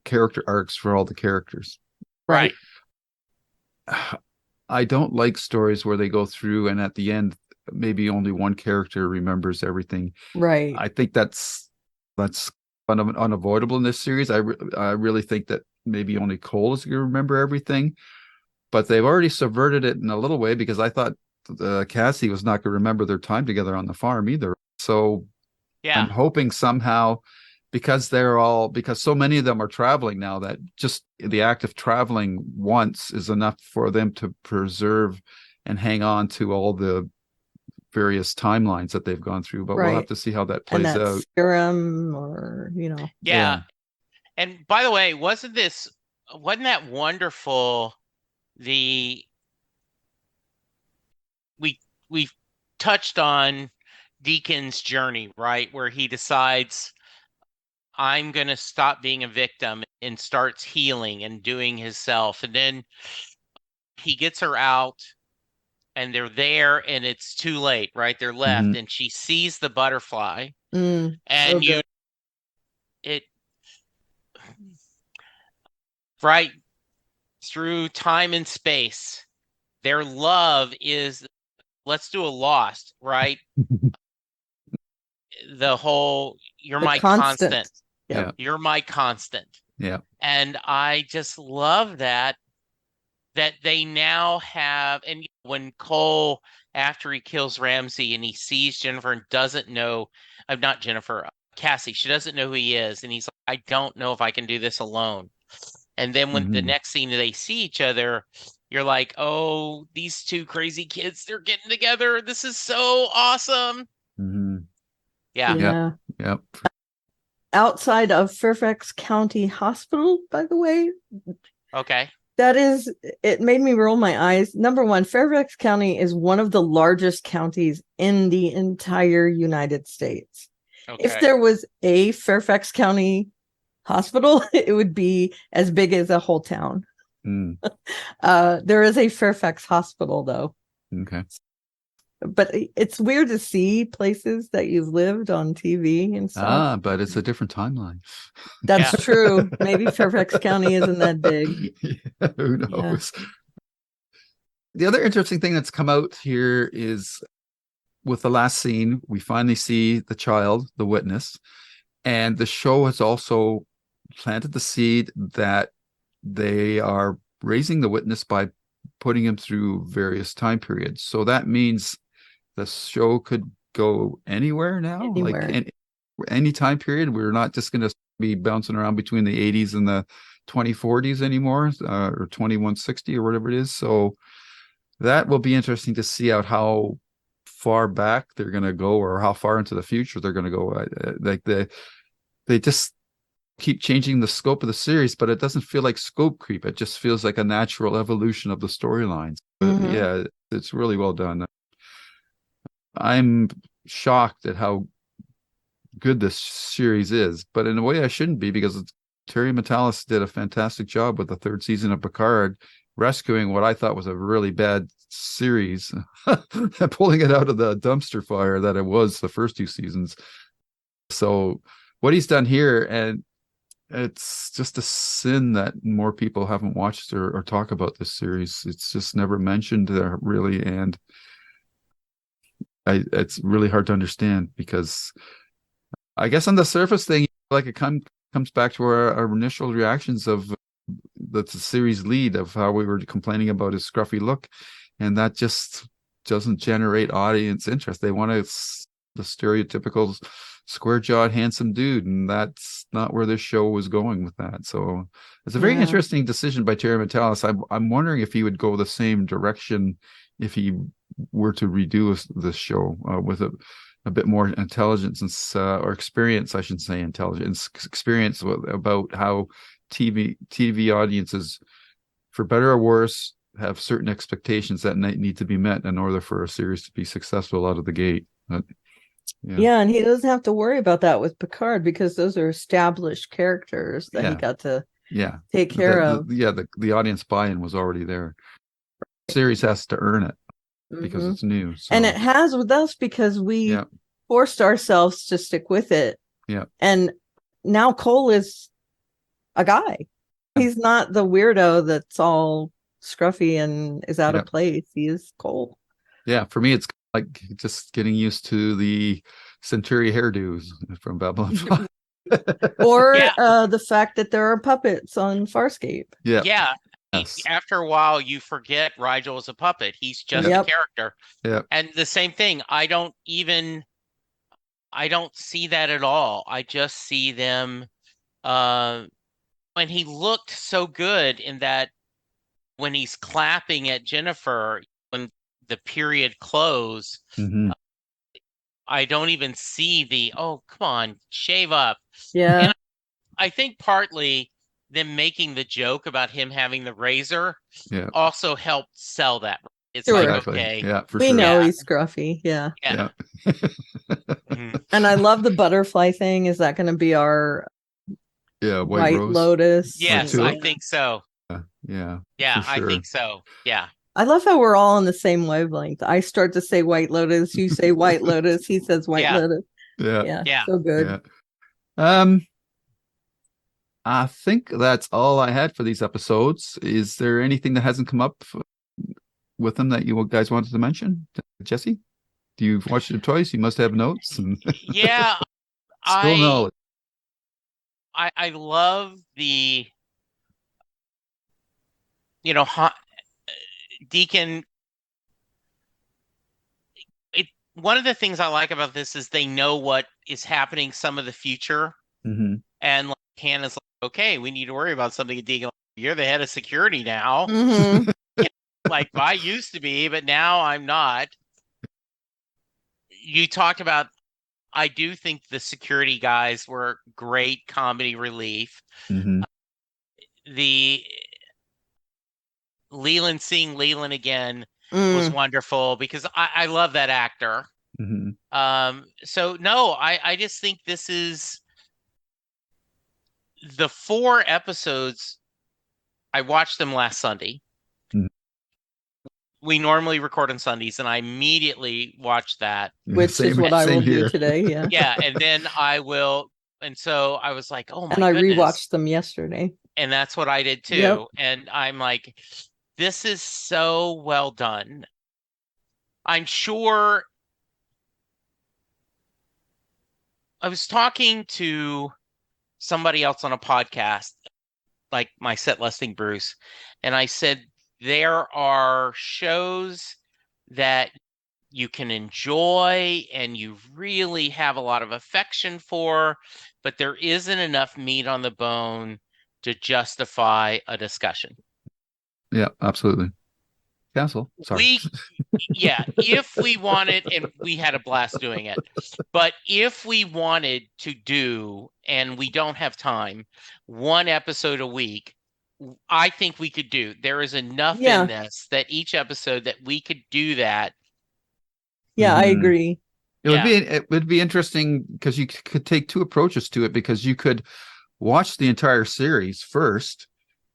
character arcs for all the characters? Right. I don't like stories where they go through and at the end maybe only one character remembers everything. Right. I think that's unavoidable in this series. I really think that maybe only Cole is going to remember everything, but they've already subverted it in a little way because I thought Cassie was not going to remember their time together on the farm either. So I'm hoping somehow, because so many of them are traveling now, that just the act of traveling once is enough for them to preserve and hang on to all the various timelines that they've gone through. But we'll have to see how that plays out. Serum or, Yeah. And by the way, wasn't that wonderful? We touched on Deacon's journey, right? Where he decides I'm going to stop being a victim, and starts healing and doing himself. And then he gets her out, and they're there, and it's too late, right? They're left, and she sees the butterfly, and so it right through time and space, their love is, let's do a Lost, right? The whole, you're my constant. Yeah. You're my constant. Yeah. And I just love that they now have, and when Cole, after he kills Ramse and he sees Jennifer and doesn't know, not Jennifer, Cassie, she doesn't know who he is. And he's like, I don't know if I can do this alone. And then when the next scene they see each other, you're like, oh, these two crazy kids, they're getting together. This is so awesome. Yeah. Yep. Outside of Fairfax County Hospital, by the way. Okay. It made me roll my eyes. Number one, Fairfax County is one of the largest counties in the entire United States. Okay. If there was a Fairfax County hospital, it would be as big as a whole town. There is a Fairfax hospital, though. Okay. But it's weird to see places that you've lived on TV and stuff. But it's a different timeline. That's true. Maybe Fairfax County isn't that big. Yeah, who knows? Yeah. The other interesting thing that's come out here is with the last scene, we finally see the child, the witness, and the show has also planted the seed that they are raising the witness by putting him through various time periods. So that means the show could go anywhere now, anywhere. Like any time period. We're not just going to be bouncing around between the 80s and the 2040s anymore, or 2160 or whatever it is. So that will be interesting to see out how far back they're going to go, or how far into the future they're going to go. Like they just keep changing the scope of the series, but it doesn't feel like scope creep. It just feels like a natural evolution of the storylines. Yeah, it's really well done. I'm shocked at how good this series is, but in a way I shouldn't be, because Terry Matalas did a fantastic job with the third season of Picard, rescuing what I thought was a really bad series and pulling it out of the dumpster fire that it was the first two seasons. So what he's done here, and it's just a sin that more people haven't watched or talk about this series. It's just never mentioned there, really, and it's really hard to understand, because I guess on the surface thing, like, it comes back to our initial reactions of the series lead, of how we were complaining about his scruffy look, and that just doesn't generate audience interest. They want the stereotypical square-jawed, handsome dude, and that's not where this show was going with that. So it's a very interesting decision by Terry Matalas. I'm wondering if he would go the same direction if he were to redo this show with a bit more intelligence and or experience, I should say, experience about how TV audiences, for better or worse, have certain expectations that need to be met in order for a series to be successful out of the gate. Yeah, and he doesn't have to worry about that with Picard, because those are established characters that he got to take care of. The audience buy-in was already there. The series has to earn it because it's new. So. And it has with us, because we forced ourselves to stick with it. Yeah. And now Cole is a guy. He's not the weirdo that's all scruffy and is out of place. He is Cole. Yeah, for me, it's like just getting used to the Centauri hairdos from Babylon 5. Or the fact that there are puppets on Farscape. Yeah. Yes. After a while, you forget Rigel is a puppet. He's just a character. Yeah. And the same thing, I don't see that at all. I just see them when he looked so good in that, when he's clapping at Jennifer, when the period close, I don't even see the, oh, come on, shave up. Yeah. And I think partly them making the joke about him having the razor also helped sell that. It's like, okay. Yeah, we know he's scruffy. Yeah. And I love the butterfly thing. Is that going to be our Yeah, White Rose. Lotus. Yes, I think so. Yeah, Yeah, for sure. I think so. Yeah. I love how we're all on the same wavelength. I start to say White Lotus, you say White Lotus, he says White Lotus. Yeah. So good. Yeah. I think that's all I had for these episodes. Is there anything that hasn't come up with them that you guys wanted to mention? Jesse, do you watch it twice? You must have notes. Yeah, Still knowledge. I love the Deacon. One of the things I like about this is they know what is happening some of the future. Mm-hmm. And like Hannah's like, okay, we need to worry about something at Deacon. You're the head of security now. Mm-hmm. Like I used to be, but now I'm not. You talked about, I do think the security guys were great comedy relief. Mm-hmm. The seeing Leland again was wonderful because I love that actor. Mm-hmm. So no, I just think this is the 4 episodes. I watched them last Sunday. Mm-hmm. We normally record on Sundays, and I immediately watched that. Which is what I will do today. Yeah. Yeah, and then I will. And so I was like, oh my and I goodness. rewatched them yesterday. And that's what I did too. Yep. And I'm like, this is so well done. I'm sure. I was talking to somebody else on a podcast, like my set listing Bruce, and I said there are shows that you can enjoy and you really have a lot of affection for, but there isn't enough meat on the bone to justify a discussion. Yeah, absolutely. Castle. Sorry. If we wanted, and we had a blast doing it, but if we wanted to do, and we don't have time, 1 episode a week, I think we could do. There is enough in this that each episode that we could do that. Yeah, I agree. It would be interesting because you could take 2 approaches to it, because you could watch the entire series first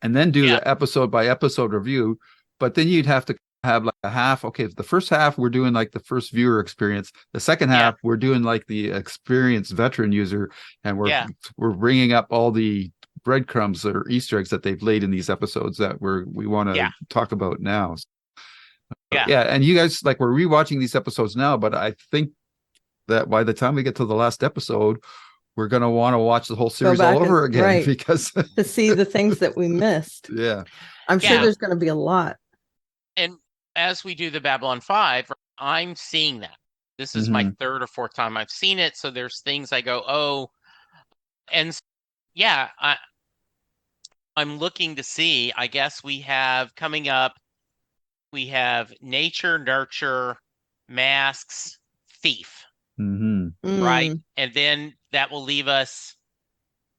and then do the episode by episode review, but then you'd have to have like a half. Okay, the first half we're doing like the first viewer experience, the second half we're doing like the experienced veteran user, and we're bringing up all the breadcrumbs or Easter eggs that they've laid in these episodes that we want to talk about now. And you guys, like, we're rewatching these episodes now, but I think that by the time we get to the last episode, we're going to want to watch the whole series all over again, because to see the things that we missed. I'm sure there's going to be a lot. And as we do the Babylon 5, I'm seeing that. This is my 3rd or 4th time I've seen it. So there's things I go, oh, and I'm looking to see, I guess we have coming up, we have Nature, Nurture, Masks, Thief, right? And then that will leave us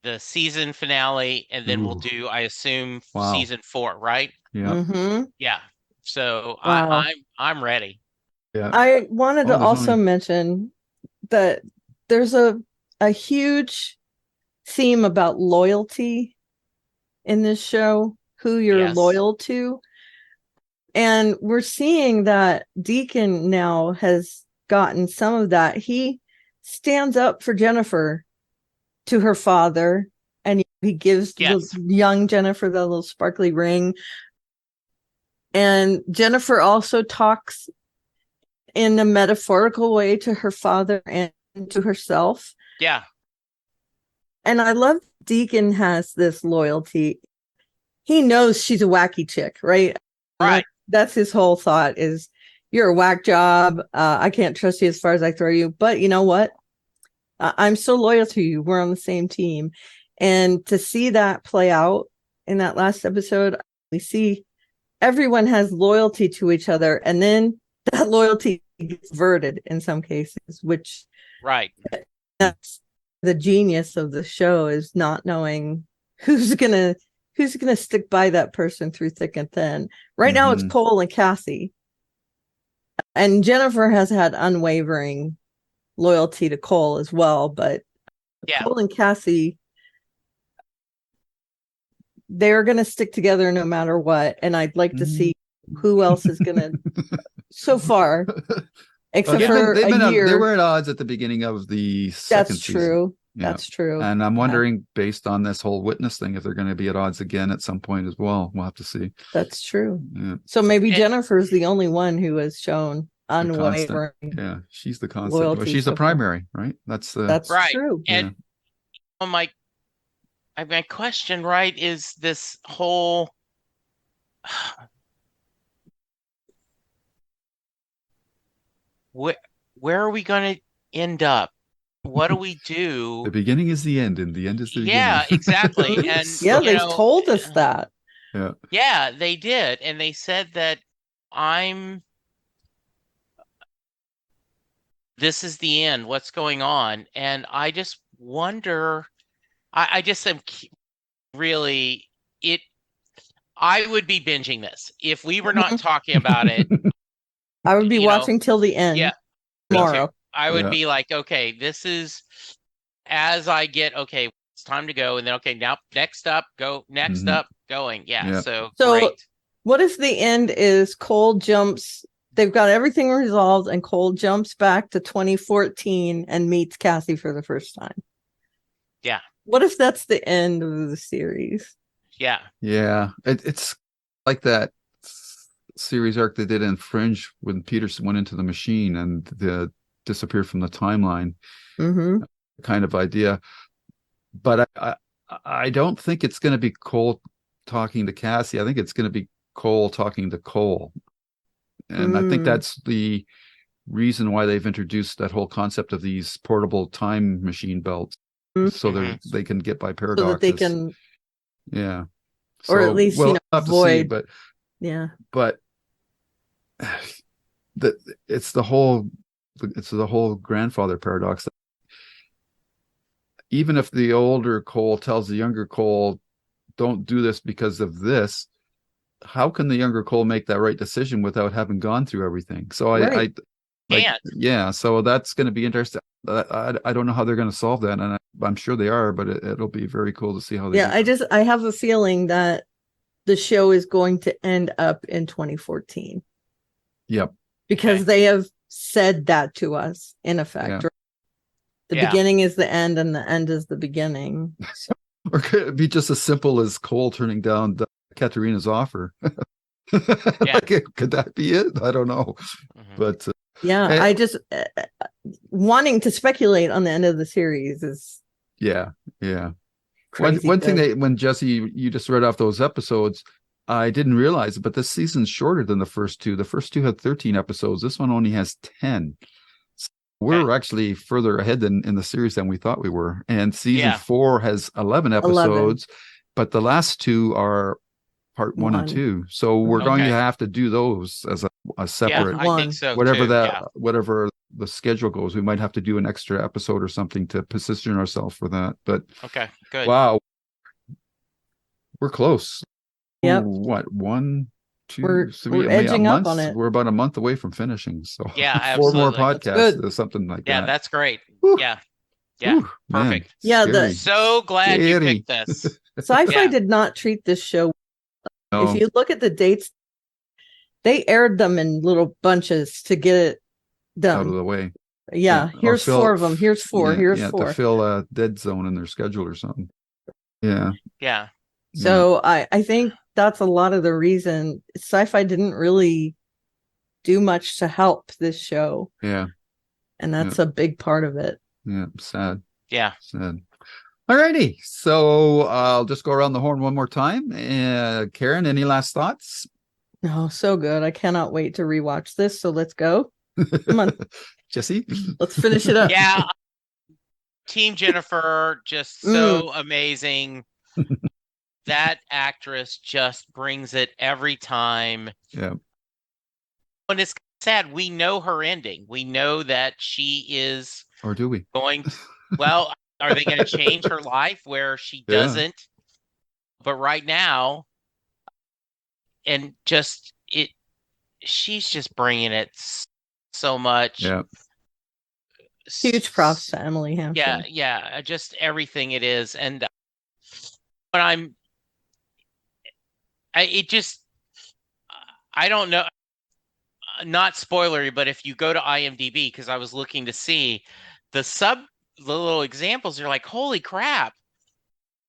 the season finale, and then we'll do, I assume, season 4, right? Yeah. So I'm ready. I wanted to also mention that there's a huge theme about loyalty in this show, who you're loyal to. And we're seeing that Deacon now has gotten some of that. He stands up for Jennifer to her father, and he gives the young Jennifer the little sparkly ring. And Jennifer also talks in a metaphorical way to her father and to herself. Yeah. And I love Deacon has this loyalty. He knows she's a wacky chick, right? Right. That's his whole thought is, you're a whack job. I can't trust you as far as I throw you. But you know what? I'm so loyal to you. We're on the same team. And to see that play out in that last episode, we see everyone has loyalty to each other. And then that loyalty gets averted in some cases, which that's the genius of the show, is not knowing who's gonna stick by that person through thick and thin. Right now it's Cole and Cassie. And Jennifer has had unwavering loyalty to Cole as well, but Cole and Cassie they're going to stick together no matter what. And I'd like to see who else is going to, so far, except for a year. They were at odds at the beginning of the second season. That's true. Yeah. That's true. And I'm wondering, based on this whole witness thing, if they're going to be at odds again at some point as well. We'll have to see. That's true. Yeah. So maybe Jennifer's the only one who has shown unwavering. Yeah, she's the constant. Well, she's the primary, right? That's right. True. And my question, right, is this whole where are we going to end up? What do we do? The beginning is the end, and the end is the beginning. Yeah, exactly. And they've told us that. Yeah, they did, and they said that this is the end. What's going on? And I just wonder. I just am really it. I would be binging this if we were not talking about it. I would be watching till the end. Yeah, tomorrow. I would be like, okay, this is as I get, okay, it's time to go. And then, okay, now next up, going. Yeah. So great. What if the end is Cole jumps, they've got everything resolved and Cole jumps back to 2014 and meets Cassie for the first time? Yeah. What if that's the end of the series? Yeah. Yeah. It's like that series arc they did in Fringe when Peterson went into the machine and disappeared from the timeline kind of idea. But I don't think it's going to be Cole talking to Cassie. I think it's going to be Cole talking to Cole. And I think that's the reason why they've introduced that whole concept of these portable time machine belts. So that they can get by paradoxes. So that they can... Yeah. Or at least, avoid... But it's the whole grandfather paradox. Even if the older Cole tells the younger Cole, don't do this because of this, how can the younger Cole make that right decision without having gone through everything? So I can't. So that's going to be interesting. I don't know how they're going to solve that, and I'm sure they are, but it'll be very cool to see how they I have a feeling that the show is going to end up in 2014. Yep. Because they have said that to us, in effect. Yeah. Right? The beginning is the end and the end is the beginning. So. Or could it be just as simple as Cole turning down Katerina's offer? Could that be it? I don't know. But I just wanting to speculate on the end of the series is one thing when Jesse, you just read off those episodes, I didn't realize it, but this season's shorter than the first two. The first two had 13 episodes. This one only has 10. So we're actually further ahead in the series than we thought we were. And season 4 has 11 episodes, but the last two are part 1 and 2. So we're going to have to do those as a separate. I think so. Whatever the schedule goes, we might have to do an extra episode or something to position ourselves for that. But good. Wow, we're close. Yep. What, 1, 2, we're 3, edging up on it. We're about a month away from finishing. So 4 absolutely. more podcasts or something like that. Yeah, that's great. Woo. Yeah. Ooh, perfect. Man, so glad you picked this. Sci-Fi did not treat this show. No. If you look at the dates, they aired them in little bunches to get it done. Out of the way. Yeah. Here's 4 of them. Here's 4. Here's 4. To fill a dead zone in their schedule or something. Yeah. Yeah. So I think that's a lot of the reason Sci-Fi didn't really do much to help this show. Yeah. And that's a big part of it. Yeah. Sad. Yeah. Sad. All righty. So I'll just go around the horn one more time. Karen, any last thoughts? No, so good. I cannot wait to rewatch this. So let's go. Come on. Jesse? Let's finish it up. Yeah. Team Jennifer, just so amazing. That actress just brings it every time. Yeah. When it's sad, we know her ending. We know that she is. Or do we? Well, are they going to change her life where she doesn't? But right now, and just she's just bringing it so much. Yeah. Huge props to Emily Hampton. Yeah, just everything it is. And when I don't know, not spoilery, but if you go to IMDb, because I was looking to see the little examples, you're like, holy crap.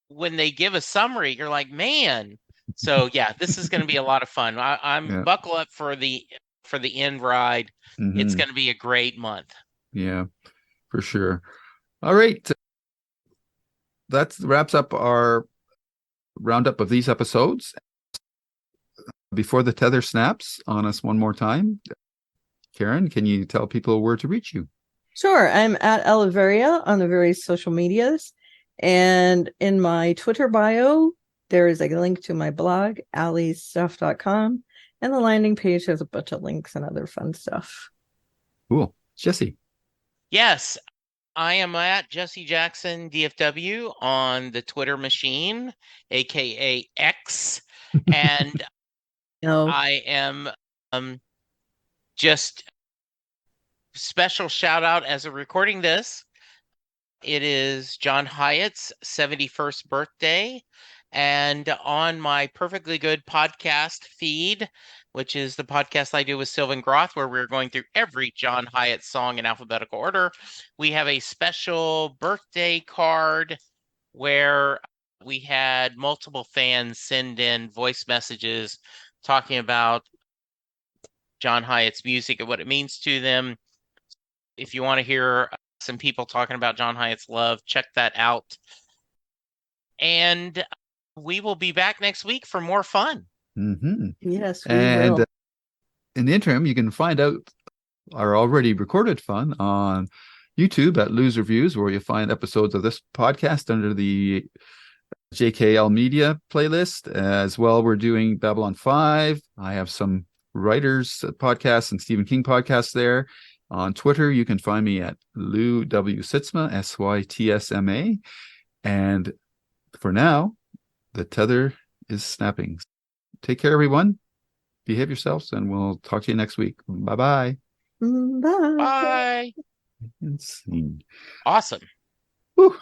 When they give a summary, you're like, man. So yeah, this is going to be a lot of fun. I'm buckle up for the end ride. Mm-hmm. It's going to be a great month. Yeah, for sure. All right. That wraps up our roundup of these episodes. Before the tether snaps on us one more time, Karen, can you tell people where to reach you? Sure. I'm at Oliveria on the various social medias. And in my Twitter bio, there is a link to my blog, alliesstuff.com. And the landing page has a bunch of links and other fun stuff. Cool. Jesse. Yes. I am at Jesse Jackson DFW on the Twitter machine, aka X. And I am just special shout out as of recording this. It is John Hyatt's 71st birthday. And on my Perfectly Good podcast feed, which is the podcast I do with Sylvan Groth, where we're going through every John Hyatt song in alphabetical order, we have a special birthday card where we had multiple fans send in voice messages talking about John Hyatt's music and what it means to them. If you want to hear some people talking about John Hyatt's love, check that out. And we will be back next week for more fun. Mm-hmm. Yes, we will. In the interim, you can find out our already recorded fun on YouTube at Lose Reviews, where you find episodes of this podcast under the JKL Media playlist. As well, we're doing Babylon 5. I have some writers podcasts and Stephen King podcasts there. On Twitter, you can find me at Lou W. Sitzma, SYTSMA. And for now, the tether is snapping. Take care, everyone. Behave yourselves, and we'll talk to you next week. Bye-bye. Bye. Bye. Insane. Awesome. Whew.